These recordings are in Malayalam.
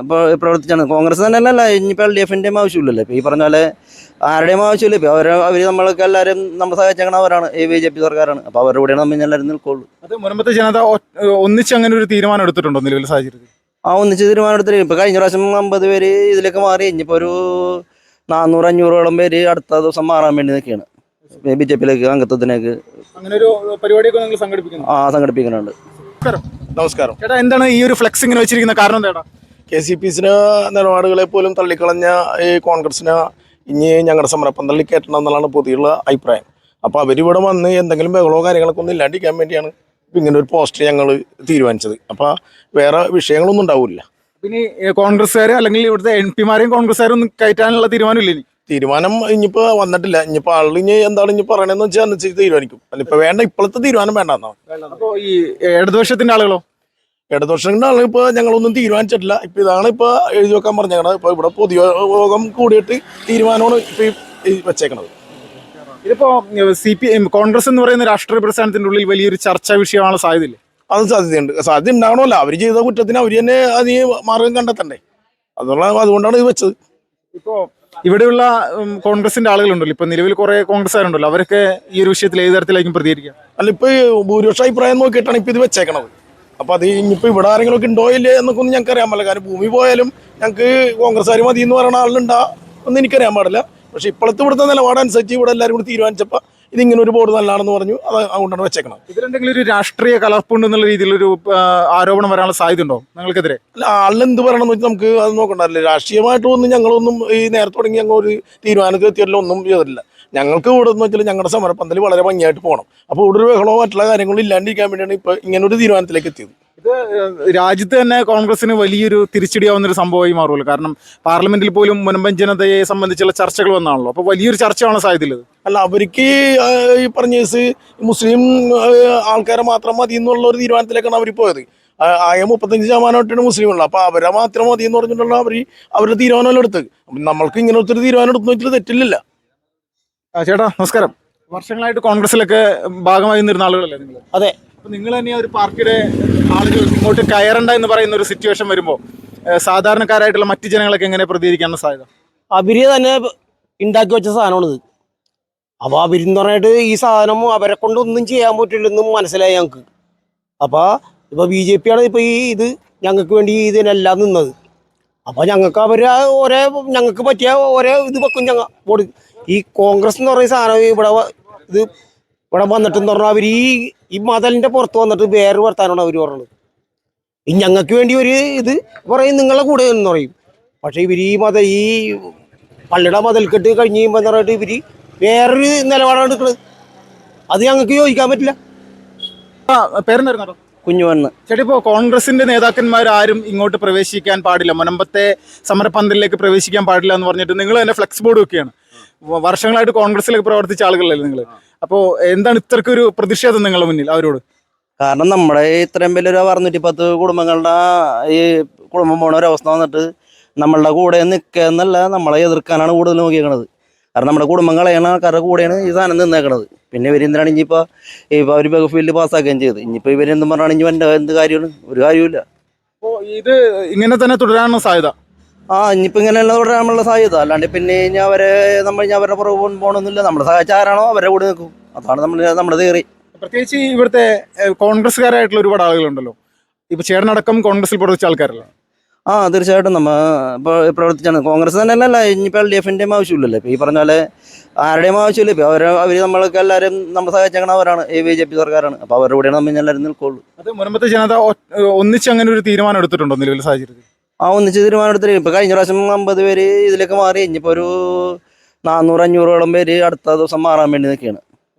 ഇപ്പോൾ പ്രവർത്തിച്ചാണ്. കോൺഗ്രസ് തന്നെയല്ല, ഇനിയിപ്പോൾ LDFിൻ്റെയും ആവശ്യമില്ലല്ലോ. ഇപ്പോൾ ഈ പറഞ്ഞ പോലെ ആരുടെയും ആവശ്യമില്ല. ഇപ്പോൾ അവർ നമ്മൾക്ക് എല്ലാവരും നമ്മൾ സഹായിച്ചേക്കണ അവരാണ്, ഈ BJP സർക്കാരാണ്. അപ്പോൾ അവരുടെ കൂടെയാണ് നമ്മൾ എല്ലാവരും നിൽക്കുള്ളൂ. അത് മുൻപത്തെ ജനത ഒന്നിച്ച് അങ്ങനെ ഒരു തീരുമാനം എടുത്തിട്ടുണ്ടോ നിലവിലെ സാഹചര്യത്തിൽ? ഒന്നിച്ച് തീരുമാനം എടുത്തിട്ട് ഇപ്പോൾ കഴിഞ്ഞ പ്രാവശ്യം 50 പേര് ഇതിലേക്ക് മാറി. ഇനിയിപ്പോൾ ഒരു 400-500ഓളം പേര് അടുത്ത ദിവസം മാറാൻ വേണ്ടി നിൽക്കുകയാണ് BJPയിലേക്ക്, അംഗത്വത്തിലേക്ക്. അങ്ങനെ ഒരു പരിപാടിയൊക്കെ നിങ്ങൾ സംഘടിപ്പിക്കുന്നു? സംഘടിപ്പിക്കുന്നുണ്ട്. നമസ്കാരം ചേട്ടാ, എന്താണ് ഈ ഒരു ഫ്ലെക്സ് ഇങ്ങനെ വെച്ചിരിക്കുന്ന കാരണം എന്താ? KCPസിന് നിലപാടുകളെ പോലും തള്ളിക്കളഞ്ഞ ഈ കോൺഗ്രസിന് ഇനി ഞങ്ങളുടെ സമരപ്പം തള്ളിക്കയറ്റണം എന്നുള്ളതാണ് പൊതുവെയുള്ള അഭിപ്രായം. അപ്പോൾ അവരിവിടെ വന്ന് എന്തെങ്കിലും ബഹളമോ കാര്യങ്ങളൊക്കെ ഒന്നും ഇല്ലാണ്ടിരിക്കാൻ വേണ്ടിയാണ് ഇങ്ങനെ ഒരു പോസ്റ്റർ ഞങ്ങൾ തീരുമാനിച്ചത്. അപ്പോൾ വേറെ വിഷയങ്ങളൊന്നും ഉണ്ടാവില്ല. പിന്നെ കോൺഗ്രസ്സുകാർ അല്ലെങ്കിൽ ഇവിടുത്തെ MP-മാരെയും കോൺഗ്രസ്സുകാരും കയറ്റാനുള്ള തീരുമാനമില്ല. ഇനി തീരുമാനം ഇനിയിപ്പോൾ വന്നിട്ടില്ല. ഇനിയിപ്പോൾ ആൾ ഇനി എന്താണ് ഇനി പറയണമെന്ന് വെച്ചാൽ അനുസരിച്ച് തീരുമാനിക്കും. അതിപ്പോൾ വേണ്ട, ഇപ്പോഴത്തെ തീരുമാനം വേണ്ടെന്നാണ്. അപ്പോൾ ഈ ഇടതുപക്ഷത്തിൻ്റെ ആളുകളോ? ഇടതുപക്ഷങ്ങളുടെ ആളുകൾ ഇപ്പോൾ ഞങ്ങളൊന്നും തീരുമാനിച്ചിട്ടില്ല. ഇപ്പോൾ ഇതാണ് ഇപ്പോൾ എഴുതി വെക്കാൻ പറഞ്ഞേക്കണത്. ഇപ്പോൾ ഇവിടെ പൊതുയോഗം കൂടിയിട്ട് തീരുമാനമാണ് ഇപ്പോൾ ഈ വെച്ചേക്കണത്. ഇതിപ്പോൾ കോൺഗ്രസ് എന്ന് പറയുന്ന രാഷ്ട്രീയ പ്രസ്ഥാനത്തിൻ്റെ ഉള്ളിൽ വലിയൊരു ചർച്ചാ വിഷയമാണ് സാധ്യതയില്ല? അത് സാധ്യതയുണ്ട്. സാധ്യത ഉണ്ടാകണമല്ലോ. അവർ ചെയ്ത കുറ്റത്തിന് അവർ തന്നെ അത് ഈ മാർഗം കണ്ടെത്തണ്ടേ. അതുകൊണ്ടാണ് ഇത് വെച്ചത്. ഇപ്പോൾ ഇവിടെയുള്ള കോൺഗ്രസിന്റെ ആളുകളുണ്ടല്ലോ, ഇപ്പൊ നിലവിൽ കുറെ കോൺഗ്രസ്സുകാരുണ്ടല്ലോ, അവരൊക്കെ ഈ ഒരു വിഷയത്തിൽ ഏത് തരത്തിലായിരിക്കും പ്രതികരിക്കുക? അല്ല, ഇപ്പൊ ഭൂരിപക്ഷ അഭിപ്രായം നോക്കിയിട്ടാണ് ഇപ്പൊ ഇത് വെച്ചേക്കണത്. അപ്പൊ അത് ഇനിയിപ്പോ ഇവിടെ ആരെങ്കിലും ഒക്കെ ഉണ്ടോ ഇല്ലേ എന്നൊക്കെ ഒന്നും ഞങ്ങൾക്ക് അറിയാൻ പാടില്ല. കാരണം ഭൂമി പോയാലും ഞങ്ങൾക്ക് കോൺഗ്രസ്സുകാർ മതി എന്ന് പറയുന്ന ആളുണ്ടാ ഒന്നും എനിക്കറിയാൻ പാടില്ല. പക്ഷെ ഇപ്പോഴത്തെ ഇവിടുത്തെ നിലപാടനുസരിച്ച് ഇവിടെ എല്ലാവരും കൂടി തീരുമാനിച്ചപ്പോൾ ഇതിങ്ങനെ ഒരു ബോർഡ് നല്ലതാണെന്ന് പറഞ്ഞു. അതുകൊണ്ടാണ് വെച്ചേക്കണം. ഇതിലെന്തെങ്കിലും ഒരു രാഷ്ട്രീയ കലർപ്പുണ്ടെന്നുള്ള രീതിയിലൊരു ആരോപണം വരാനുള്ള സാധ്യത ഉണ്ടോ നിങ്ങൾക്കെതിരെ? അല്ല, ആളിനെന്ത് പറയണമെന്ന് വെച്ചാൽ നമുക്ക് അത് നോക്കണ്ടല്ലേ. രാഷ്ട്രീയമായിട്ടൊന്നും ഞങ്ങളൊന്നും ഈ നേരത്തെ തുടങ്ങി ഞങ്ങൾ ഒരു തീരുമാനത്തിൽ എത്തിയല്ലോ ഒന്നും ചെയ്തിട്ടില്ല. ഞങ്ങൾക്ക് ഇവിടെ എന്ന് വെച്ചാൽ ഞങ്ങളുടെ സമരപ്പന്തൽ വളരെ ഭംഗിയായിട്ട് പോകണം. അപ്പോൾ ഇവിടെ ഒരു ബഹളമോ മറ്റുള്ള കാര്യങ്ങളും ഇല്ലാണ്ടിരിക്കാൻ വേണ്ടിയാണ് ഇപ്പോൾ ഇങ്ങനെ ഒരു തീരുമാനത്തിലേക്ക് എത്തിയത്. ഇത് രാജ്യത്ത് തന്നെ കോൺഗ്രസിന് വലിയൊരു തിരിച്ചടിയാവുന്നൊരു സംഭവമായി മാറുമല്ലോ. കാരണം പാർലമെന്റിൽ പോലും മുൻപൻ ജനതയെ സംബന്ധിച്ചുള്ള ചർച്ചകൾ വന്നാണല്ലോ. അപ്പോൾ വലിയൊരു ചർച്ചയാണ് സാധ്യതയുള്ളത്. അല്ല, അവർക്ക് ഈ പറഞ്ഞ മുസ്ലിം ആൾക്കാരെ മാത്രം മതി എന്നുള്ള ഒരു തീരുമാനത്തിലേക്കാണ് അവർ പോയത്. 35% മുസ്ലിമുള്ളത്. അപ്പോൾ അവരെ മാത്രം മതി എന്ന് പറഞ്ഞിട്ടുള്ള അവരുടെ തീരുമാനമല്ല എടുത്തത്. നമ്മൾക്ക് ഇങ്ങനെ ഒത്തിരി തീരുമാനം എടുത്തു വെച്ചിട്ട് തെറ്റില്ലല്ലോ. ചേട്ടാ നമസ്കാരം. വർഷങ്ങളായിട്ട് കോൺഗ്രസിലൊക്കെ ഭാഗമായി നിന്നിരുന്ന ആളുകളല്ലേ നിങ്ങൾ? അതെ. അപ്പോൾ നിങ്ങൾ തന്നെ ഒരു പാർട്ടിയുടെ ആളുകൾ ഇങ്ങോട്ട് കയറണ്ട എന്ന് പറയുന്ന ഒരു സിറ്റുവേഷൻ വരുമ്പോൾ സാധാരണക്കാരായിട്ടുള്ള മറ്റു ജനങ്ങളൊക്കെ എങ്ങനെ പ്രതികരിക്കാനുള്ള സാധ്യത? അവര് തന്നെ ഉണ്ടാക്കി വെച്ച സാധനമാണിത്. അപ്പോൾ അവരെന്ന് പറഞ്ഞിട്ട് ഈ സാധനം അവരെ കൊണ്ടൊന്നും ചെയ്യാൻ പറ്റില്ലെന്നും മനസ്സിലായി ഞങ്ങൾക്ക്. അപ്പോൾ ഇപ്പോൾ BJP ആണ് ഇപ്പോൾ ഇത് ഞങ്ങൾക്ക് വേണ്ടി ഇതിനെല്ലാം നിന്നത്. അപ്പോൾ ഞങ്ങൾക്ക് അവർ ഞങ്ങൾക്ക് പറ്റിയ ഇത് വെക്കും. ഞങ്ങൾ ബോർഡ് ഈ കോൺഗ്രസ് എന്ന് പറയുന്ന സാധനം ഇവിടെ വന്നിട്ടെന്ന് പറഞ്ഞാൽ അവർ ഈ മതലിൻ്റെ പുറത്ത് വന്നിട്ട് വേറെ വർത്താനമാണ് അവർ പറഞ്ഞത്. ഈ ഞങ്ങൾക്ക് വേണ്ടി ഒരു ഇത് പറയും, നിങ്ങളെ കൂടെ എന്ന് പറയും. പക്ഷേ ഇവർ ഈ പള്ളിയുടെ മതൽക്കെട്ട് കഴിഞ്ഞ് കഴിയുമ്പോൾ എന്ന് പറഞ്ഞിട്ട് ഇവർ വേറൊരു നിലപാടാണ് എടുക്കുന്നത്. അത് ഞങ്ങൾക്ക് യോജിക്കാൻ പറ്റില്ല. പേരെന്തായിരുന്നു? കുഞ്ഞുവണ്ണ്. ചേട്ടാ, ഇപ്പോൾ കോൺഗ്രസിന്റെ നേതാക്കന്മാരാരും ഇങ്ങോട്ട് പ്രവേശിക്കാൻ പാടില്ല, മുൻപത്തെ സമരപന്തലിലേക്ക് പ്രവേശിക്കാൻ പാടില്ല എന്ന് പറഞ്ഞിട്ട് നിങ്ങൾ തന്നെ ഫ്ലെക്സ് ബോർഡ് വെക്കുകയാണ്. വർഷങ്ങളായിട്ട് കോൺഗ്രസിലേക്ക് പ്രവർത്തിച്ച ആളുകളല്ലേ നിങ്ങൾ? അപ്പോൾ എന്താണ് ഇത്രക്കൊരു പ്രതിഷേധം നിങ്ങളുടെ മുന്നിൽ അവരോട്? കാരണം നമ്മുടെ ഇത്രയും വലിയൊരു 610 കുടുംബങ്ങളുടെ ഈ കുടുംബം പോണ ഒരവസ്ഥ വന്നിട്ട് നമ്മളുടെ കൂടെ നിൽക്കുക എന്നല്ല, നമ്മളെ എതിർക്കാനാണ് കൂടുതൽ നോക്കിയേക്കണത്. കാരണം നമ്മുടെ കുടുംബം കളയണ ആൾക്കാരുടെ കൂടെയാണ് ഈ സാധനം നിന്നേക്കണത്. പിന്നെ ഇവരെന്തിനാണ് ഇനിയിപ്പോൾ അവർ ബഹുഫീൽഡ് പാസ്സാക്കുകയും ചെയ്ത് ഇനിയിപ്പോൾ ഇവരെന്തും പറഞ്ഞാണ് ഇനി എന്ത് കാര്യമാണ്? ഒരു കാര്യമില്ല. അപ്പോൾ ഇത് ഇങ്ങനെ തന്നെ തുടരാനുള്ള സാധ്യത? ഇനിയിപ്പോൾ ഇങ്ങനെയുള്ള തുടരാനുള്ള സാധ്യത. അല്ലാണ്ട് പിന്നെ ഇനി അവരുടെ പുറകെ പോകണമെന്നില്ല. നമ്മളെ സഹായിച്ച ആരാണോ അവരുടെ കൂടെ നിൽക്കും. അതാണ് നമ്മുടെ തിയറി. പ്രത്യേകിച്ച് ഇവിടുത്തെ കോൺഗ്രസ്സുകാരായിട്ടുള്ള ഒരുപാട് ആളുകളുണ്ടല്ലോ. ഇപ്പോൾ ചേട്ടനടക്കം കോൺഗ്രസിൽ പ്രവർത്തിച്ച ആൾക്കാരല്ല? തീർച്ചയായിട്ടും നമ്മൾ ഇപ്പോൾ പ്രവർത്തിച്ചാണ്. കോൺഗ്രസ് തന്നെയല്ല, ഇനിയിപ്പോൾ LDFിൻ്റെയും ആവശ്യമില്ലല്ലോ. ഇപ്പോൾ ഈ പറഞ്ഞ പോലെ ആരുടെയും ആവശ്യമില്ല. ഇപ്പോൾ അവർ നമ്മൾക്ക് എല്ലാവരും നമ്മൾ സഹായിച്ചേക്കണ അവരാണ്, ഈ BJP സർക്കാരാണ്. അപ്പോൾ അവരുടെ കൂടെയാണ് നമ്മൾ എല്ലാവരും നിൽക്കുള്ളൂ. അത് മുൻപത്തെ ജനത ഒന്നിച്ച് അങ്ങനെ ഒരു തീരുമാനം എടുത്തിട്ടുണ്ടോ നിലവിൽ സാഹചര്യത്തിൽ? ഒന്നിച്ച് തീരുമാനം എടുത്തിട്ട് ഇപ്പോൾ കഴിഞ്ഞ പ്രാവശ്യം 50 പേര് ഇതിലേക്ക് മാറി. ഇനിയിപ്പോൾ ഒരു 400-500ഓളം പേര് അടുത്ത ദിവസം മാറാൻ വേണ്ടി നിൽക്കുകയാണ്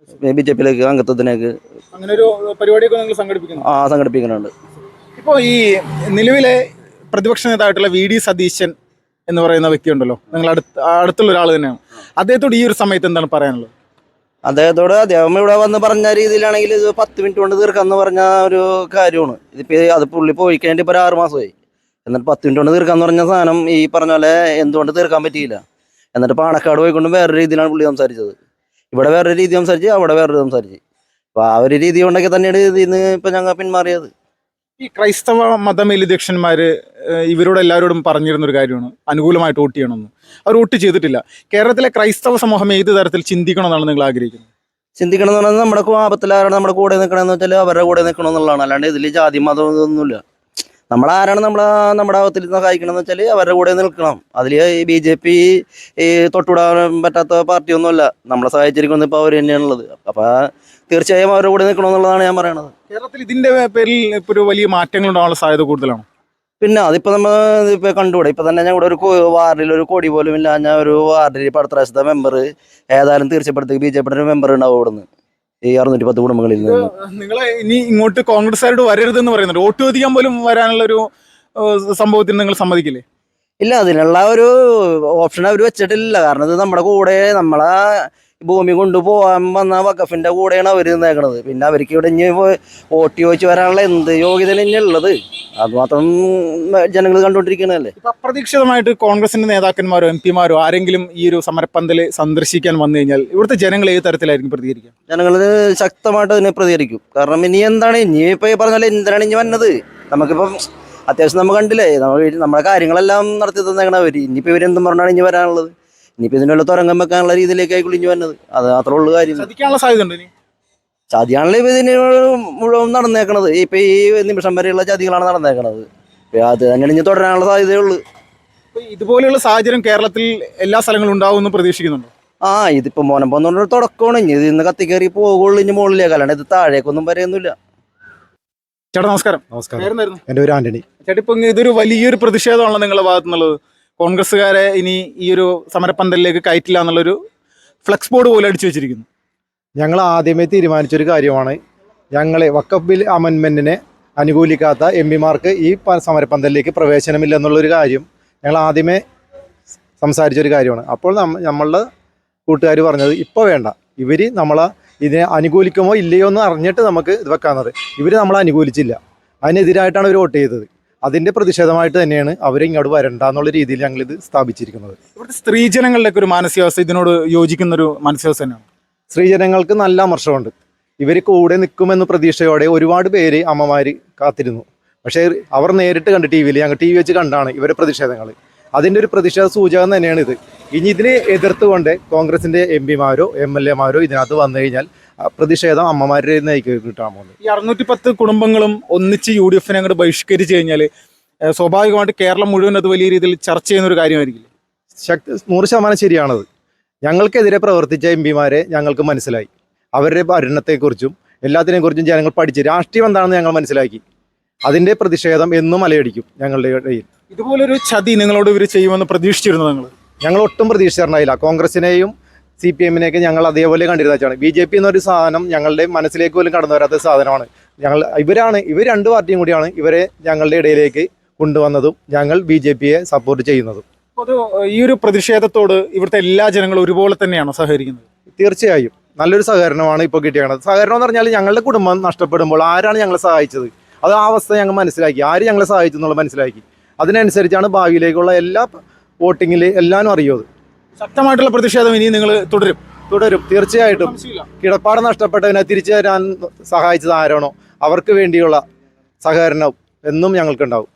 BJPയിലേക്ക്, അംഗത്വത്തിലേക്ക്. അങ്ങനെ ഒരു പരിപാടിയൊക്കെ നിങ്ങൾ സംഘടിപ്പിക്കുന്നു? സംഘടിപ്പിക്കുന്നുണ്ട്. ഇപ്പോൾ ഈ നിലവിലെ പ്രതിപക്ഷ നേതാവായിട്ടുള്ള VD സതീശൻ എന്ന് പറയുന്ന വ്യക്തി ഉണ്ടല്ലോ, നിങ്ങൾ അടുത്തുള്ള ഒരാൾ തന്നെയാണ്. അദ്ദേഹത്തോട് ഈ ഒരു സമയത്ത് എന്താണ് പറയാനുള്ളത്? അദ്ദേഹത്തോട് അദ്ദേഹം ഇവിടെ വന്ന് പറഞ്ഞ രീതിയിലാണെങ്കിൽ ഇത് 10 മിനിറ്റ് കൊണ്ട് തീർക്കാമെന്ന് പറഞ്ഞ ഒരു കാര്യമാണ്. ഇതിപ്പോൾ അത് പുള്ളി പോയി കഴിഞ്ഞിട്ട് ഇപ്പോൾ 6 മാസമായി. എന്നിട്ട് 10 മിനിറ്റ് കൊണ്ട് തീർക്കാമെന്ന് പറഞ്ഞ സാധനം ഈ പറഞ്ഞ പോലെ എന്തുകൊണ്ട് തീർക്കാൻ പറ്റിയില്ല. എന്നിട്ട് പാണക്കാട് പോയിക്കൊണ്ട് വേറൊരു രീതിയിലാണ് പുള്ളി സംസാരിച്ചത്. ഇവിടെ വേറൊരു രീതി സംസാരിച്ച്, അവിടെ വേറൊരു സംസാരിച്ച്. അപ്പോൾ ആ ഒരു രീതി കൊണ്ടൊക്കെ തന്നെയാണ് ഇതിൽ നിന്ന് ഇപ്പം ഞങ്ങൾ പിന്മാറിയത്. ഈ ക്രൈസ്തവ മതമേലധ്യക്ഷന്മാര് ഇവരോട് എല്ലാവരോടും പറഞ്ഞിരുന്നൊരു കാര്യമാണ് അനുകൂലമായിട്ട് വോട്ട് ചെയ്യണമെന്ന്. അവർ വോട്ട് ചെയ്തിട്ടില്ല. കേരളത്തിലെ ക്രൈസ്തവ സമൂഹം ഏത് തരത്തിൽ ചിന്തിക്കണമെന്നാണ് നിങ്ങൾ ആഗ്രഹിക്കുന്നത്? ചിന്തിക്കണം എന്ന് പറഞ്ഞാൽ നമ്മുടെ ആപത്തിലാരാണ് നമ്മുടെ കൂടെ നിൽക്കണമെന്ന് വെച്ചാൽ അവരുടെ കൂടെ നിൽക്കണം എന്നുള്ളതാണ്. അല്ലാണ്ട് ഇതിൽ ജാതി മതം ഇതൊന്നുമില്ല. നമ്മളാരാണ് നമ്മുടെ ആപത്തിൽ സഹായിക്കണമെന്ന് വെച്ചാൽ അവരുടെ കൂടെ നിൽക്കണം. അതിൽ BJP തൊട്ടുവിടാൻ പറ്റാത്ത പാർട്ടിയൊന്നുമല്ല. നമ്മളെ സഹായിച്ചിരിക്കുന്നത് ഇപ്പോൾ അവർ തന്നെയാണുള്ളത്. അപ്പോൾ തീർച്ചയായും അവരുടെ കൂടെ നിൽക്കണം എന്നുള്ളതാണ് ഞാൻ പറയണത്. കേരളത്തിൽ ഇതിന്റെ പേരിൽ ഇപ്പോൾ ഒരു വലിയ മാറ്റങ്ങൾ ഉണ്ടാകാനുള്ള സാധ്യത കൂടുതലാണ്. പിന്നെ അതിപ്പോൾ നമ്മൾ ഇപ്പോൾ കണ്ടുകൂടെ. ഇപ്പം തന്നെ ഞങ്ങളുടെ ഒരു വാർഡിൽ ഒരു കോടി പോലും ഇല്ല. ഞാൻ ഒരു വാർഡിൽ ഇപ്പോൾ അടുത്ത പ്രാവശ്യത്തെ മെമ്പർ ഏതായാലും തീർച്ചപ്പെടുത്തി BJP ഒരു മെമ്പർ ഉണ്ടാവും അവിടെ നിന്ന് ഈ 610 കുടുംബങ്ങളിൽ നിന്ന്. നിങ്ങൾ ഇനി ഇങ്ങോട്ട് കോൺഗ്രസ്സുകാരോട് വരരുതെന്ന് പറയുന്നുണ്ട്. വോട്ട് ചോദിക്കാൻ പോലും വരാനുള്ള ഒരു സംഭവത്തിന് നിങ്ങൾ സമ്മതിക്കില്ലേ? ഇല്ല, അതിനുള്ള ഒരു ഓപ്ഷൻ അവർ വെച്ചിട്ടില്ല. കാരണം ഇത് നമ്മുടെ കൂടെ നമ്മളെ ഭൂമി കൊണ്ടുപോകാൻ വന്ന വഖഫിന്റെ കൂടെയാണ് അവർ നിന്നേക്കണത്. പിന്നെ അവർക്ക് ഇവിടെ ഇനി വോട്ട് ചോദിച്ച് വരാനുള്ള എന്ത് യോഗ്യത ഇനി ഉള്ളത്? അതുമാത്രം ജനങ്ങൾ കണ്ടുകൊണ്ടിരിക്കണല്ലേ. ഇപ്പൊ അപ്രതീക്ഷിതമായിട്ട് കോൺഗ്രസിന്റെ നേതാക്കന്മാരോ MP മാരോ ആരെങ്കിലും ഈ ഒരു സമരപ്പന്തല് സന്ദർശിക്കാൻ വന്നു കഴിഞ്ഞാൽ ഇവിടുത്തെ ജനങ്ങൾ ഏത് തരത്തിലായിരിക്കും പ്രതികരിക്കുക? ജനങ്ങൾ ശക്തമായിട്ട് അതിനെ പ്രതികരിക്കും. കാരണം ഇനി എന്താണ് ഇനി ഇപ്പൊ ഈ പറഞ്ഞാൽ എന്തിനാണ് ഇനി വന്നത്? നമുക്കിപ്പം അത്യാവശ്യം നമ്മൾ കണ്ടില്ലേ, നമ്മുടെ കാര്യങ്ങളെല്ലാം നടത്തി തന്നേക്കണവർ. ഇനിയിപ്പോൾ ഇവരെന്തും പറഞ്ഞാണ് ഇനി വരാനുള്ളത്? ഇനിയിപ്പോൾ ഇതിനുള്ള തുരങ്കം വെക്കാനുള്ള രീതിയിലേക്കായി കുളിഞ്ഞു വന്നത്. അത് മാത്രമേ ഉള്ളൂ കാര്യം. ചതിക്കാനുള്ള സാധ്യത ഉണ്ട്. ചതിയാണല്ലോ ഇപ്പം ഇതിന് മുഴുവൻ നടന്നേക്കണത്. ഇപ്പം ഈ നിമിഷം വരെയുള്ള ചതികളാണ് നടന്നേക്കണത്. അത് തന്നെയാണ് ഇനി തുടരാനുള്ള സാധ്യതയുള്ളൂ. ഇതുപോലെയുള്ള സാഹചര്യം കേരളത്തിൽ എല്ലാ സ്ഥലങ്ങളും ഉണ്ടാവുമെന്ന് പ്രതീക്ഷിക്കുന്നുണ്ടോ? ഇതിപ്പോൾ മോനം പോകുന്ന തുടക്കമാണ്. ഇനി ഇതിന്ന് കത്തിക്കയറി പോകുള്ളൂ ഇനി മുകളിലേക്ക്. അല്ലാണ്ട് ഇത് താഴേക്കൊന്നും വരെയൊന്നുമില്ല. ചേട്ടാ നമസ്കാരം. നമസ്കാരം. എൻ്റെ പേര് ആന്റണി. ചേട്ടാ ഇപ്പൊ ഇതൊരു വലിയൊരു പ്രതിഷേധമാണല്ലോ നിങ്ങളുടെ ഭാഗത്തു നിന്നുള്ളത്. കോൺഗ്രസ്സുകാരെ ഇനി ഈ ഒരു സമരപ്പന്തലിലേക്ക് കയറ്റില്ല എന്നുള്ളൊരു ഫ്ലെക്സ് ബോർഡ് പോലെ അടിച്ചു വെച്ചിരിക്കുന്നു. ഞങ്ങൾ ആദ്യമേ തീരുമാനിച്ചൊരു കാര്യമാണ്, ഞങ്ങളെ വഖഫ് ബിൽ അമെൻമെൻറ്റിനെ അനുകൂലിക്കാത്ത MP മാർക്ക് ഈ സമരപ്പന്തലിലേക്ക് പ്രവേശനമില്ലെന്നുള്ളൊരു കാര്യം ഞങ്ങൾ ആദ്യമേ സംസാരിച്ചൊരു കാര്യമാണ്. അപ്പോൾ നമ്മളുടെ കൂട്ടുകാർ പറഞ്ഞത് ഇപ്പോൾ വേണ്ട, ഇവർ നമ്മളെ ഇതിനെ അനുകൂലിക്കുമോ ഇല്ലയോ എന്ന് അറിഞ്ഞിട്ട് നമുക്ക് ഇത് വെക്കാമെന്നത്. ഇവർ നമ്മളെ അനുകൂലിച്ചില്ല, അതിനെതിരായിട്ടാണ് ഇവർ വോട്ട് ചെയ്തത്. അതിൻ്റെ പ്രതിഷേധമായിട്ട് തന്നെയാണ് അവരിങ്ങോട്ട് വരണ്ട എന്നുള്ള രീതിയിൽ ഞങ്ങളിത് സ്ഥാപിച്ചിരിക്കുന്നത്. ഇവിടുത്തെ സ്ത്രീജനങ്ങളുടെയൊക്കെ ഒരു മാനസികാവസ്ഥ ഇതിനോട് യോജിക്കുന്നൊരു മാനസികാവസ്ഥ തന്നെയാണ്. സ്ത്രീജനങ്ങൾക്ക് നല്ല അമർഷമുണ്ട്. ഇവർ കൂടെ നിൽക്കുമെന്ന് പ്രതീക്ഷയോടെ ഒരുപാട് പേര് അമ്മമാർ കാത്തിരുന്നു. പക്ഷേ അവർ നേരിട്ട് കണ്ട് TV വെച്ച് കണ്ടാണ് ഇവരെ പ്രതിഷേധങ്ങൾ. അതിൻ്റെ ഒരു പ്രതിഷേധ സൂചകം തന്നെയാണ് ഇത്. ഇനി ഇതിനെ എതിർത്തുകൊണ്ട് കോൺഗ്രസിൻ്റെ MP മാരോ MLA മാരോ ഇതിനകത്ത് വന്നു കഴിഞ്ഞാൽ പ്രതിഷേധം അമ്മമാരുടെ നയിക്ക് കിട്ടാൻ പോകുന്നത്. ഈ 610 കുടുംബങ്ങളും ഒന്നിച്ച് UDF അങ്ങോട്ട് ബഹിഷ്കരിച്ച് കഴിഞ്ഞാൽ സ്വാഭാവികമായിട്ട് കേരളം മുഴുവൻ അത് വലിയ രീതിയിൽ ചർച്ച ചെയ്യുന്ന ഒരു കാര്യമായിരിക്കില്ല. 100% ശരിയാണത്. ഞങ്ങൾക്കെതിരെ പ്രവർത്തിച്ച MP മാരെ ഞങ്ങൾക്ക് മനസ്സിലായി. അവരുടെ ഭരണത്തെക്കുറിച്ചും എല്ലാത്തിനെക്കുറിച്ചും ജനങ്ങൾ പഠിച്ച് രാഷ്ട്രീയം എന്താണെന്ന് ഞങ്ങൾ മനസ്സിലാക്കി. അതിൻ്റെ പ്രതിഷേധം എന്നും അലയടിക്കും ഞങ്ങളുടെ ഇടയിൽ. ഇതുപോലൊരു ചതി നിങ്ങളോട് ഇവർ ചെയ്യുമെന്ന് പ്രതീക്ഷിച്ചിരുന്നു? ഞങ്ങൾ ഒട്ടും പ്രതീക്ഷിച്ചിട്ടുണ്ടായില്ല. കോൺഗ്രസിനെയും CPM-നെയൊക്കെ ഞങ്ങൾ അതേപോലെ കണ്ടിരുന്ന വെച്ചാണ്. BJP എന്നൊരു സാധനം ഞങ്ങളുടെ മനസ്സിലേക്ക് പോലും കടന്നു വരാത്ത സാധനമാണ്. ഇവർ രണ്ട് പാർട്ടിയും കൂടിയാണ് ഇവരെ ഞങ്ങളുടെ ഇടയിലേക്ക് കൊണ്ടുവന്നതും ഞങ്ങൾ BJP-യെ സപ്പോർട്ട് ചെയ്യുന്നതും. ഈ ഒരു പ്രതിഷേധത്തോട് ഇവിടുത്തെ എല്ലാ ജനങ്ങളും ഒരുപോലെ തന്നെയാണോ സഹകരിക്കുന്നത്? തീർച്ചയായും നല്ലൊരു സഹകരണമാണ് ഇപ്പോൾ കിട്ടിയത്. സഹകരണം എന്ന് പറഞ്ഞാൽ ഞങ്ങളുടെ കുടുംബം നഷ്ടപ്പെടുമ്പോൾ ആരാണ് ഞങ്ങളെ സഹായിച്ചത്, അത് ആ അവസ്ഥ ഞങ്ങൾ മനസ്സിലാക്കി. ആര് ഞങ്ങളെ സഹായിച്ചു എന്നുള്ളത് മനസ്സിലാക്കി. അതിനനുസരിച്ചാണ് ഭാവിയിലേക്കുള്ള എല്ലാ വോട്ടിങ്ങിൽ എല്ലാവരും അറിയുന്നത്. ശക്തമായിട്ടുള്ള പ്രതിഷേധം ഇനി നിങ്ങൾ തുടരും തീർച്ചയായിട്ടും. കിടപ്പാട് നഷ്ടപ്പെട്ടതിനെ തിരിച്ചു തരാൻ സഹായിച്ചത് ആരാണോ അവർക്ക് വേണ്ടിയുള്ള സഹകരണം എന്നും ഞങ്ങൾക്കുണ്ടാവും.